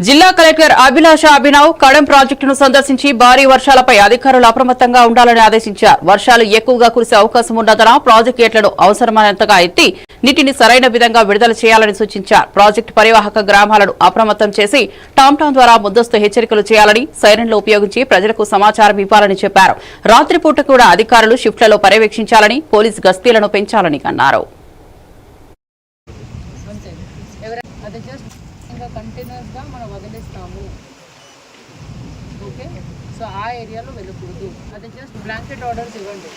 జిల్లా కలెక్టర్ అభిలాష అభినవ్ కడెం ప్రాజెక్టును సందర్శించి భారీ వర్షాలపై అధికారులు అప్రమత్తంగా ఉండాలని ఆదేశించారు. వర్షాలు ఎక్కువగా కురిసే అవకాశం ఉన్నందున ప్రాజెక్టు గేట్లను అవసరమైనంతగా ఎత్తి నీటిని సరైన విధంగా విడుదల చేయాలని సూచించారు. ప్రాజెక్టు పరివాహక గ్రామాలను అప్రమత్తం చేసి టామ్ ద్వారా ముందస్తు హెచ్చరికలు చేయాలని, సైరన్లు ఉపయోగించి ప్రజలకు సమాచారం ఇవ్వాలని చెప్పారు. రాత్రిపూట కూడా అధికారులు షిఫ్ట్లలో పర్యవేక్షించాలని, పోలీసు గస్తీలను పెంచాలని అన్నారు. కంటిన్యూస్ గా మనం వదిలేస్తాము. ఓకే, సో ఆ ఏరియాలో వెళ్ళకూడదు. అది జస్ట్ బ్లాంకెట్ ఆర్డర్స్ ఇవ్వండి.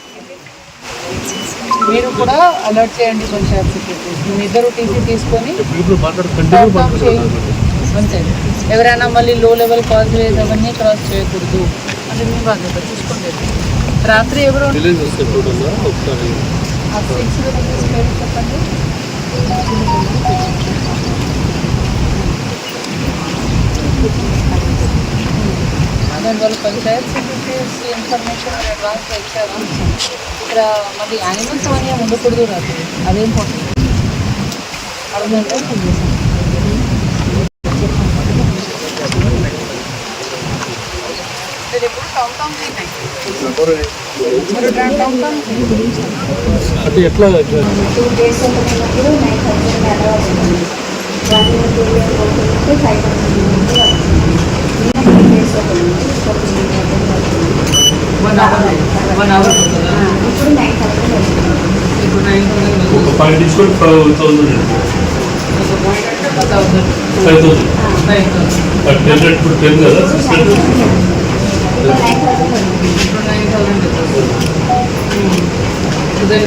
మీరు కూడా అలర్ట్ చేయండి కొంచెం సెక్యూరిటీస్. మీ ఇద్దరు టీసీ తీసుకొని అంతే. ఎవరైనా మళ్ళీ లో లెవెల్ కాజ్ వేస్ అవన్నీ క్రాస్ చేయకూడదు. అంటే మీ బాధ్యత చూసుకోండి. రాత్రి ఎవరు చెప్పండి. నేను వాళ్ళు పంచాయత్ సెక్రటరీస్ ఇన్ఫర్మేషన్ అడ్వాన్స్గా ఇచ్చారు. ఇక్కడ మళ్ళీ యానిమల్స్ అవన్నీ ఉండకూడదు రాత్రి. అదే ఇంపార్టెంట్. అర్థంటే ఎప్పుడు టౌన్ అది ఎట్లా 2 days ఉన్నప్పుడు 9,000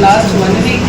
లాస్ట్ 1 week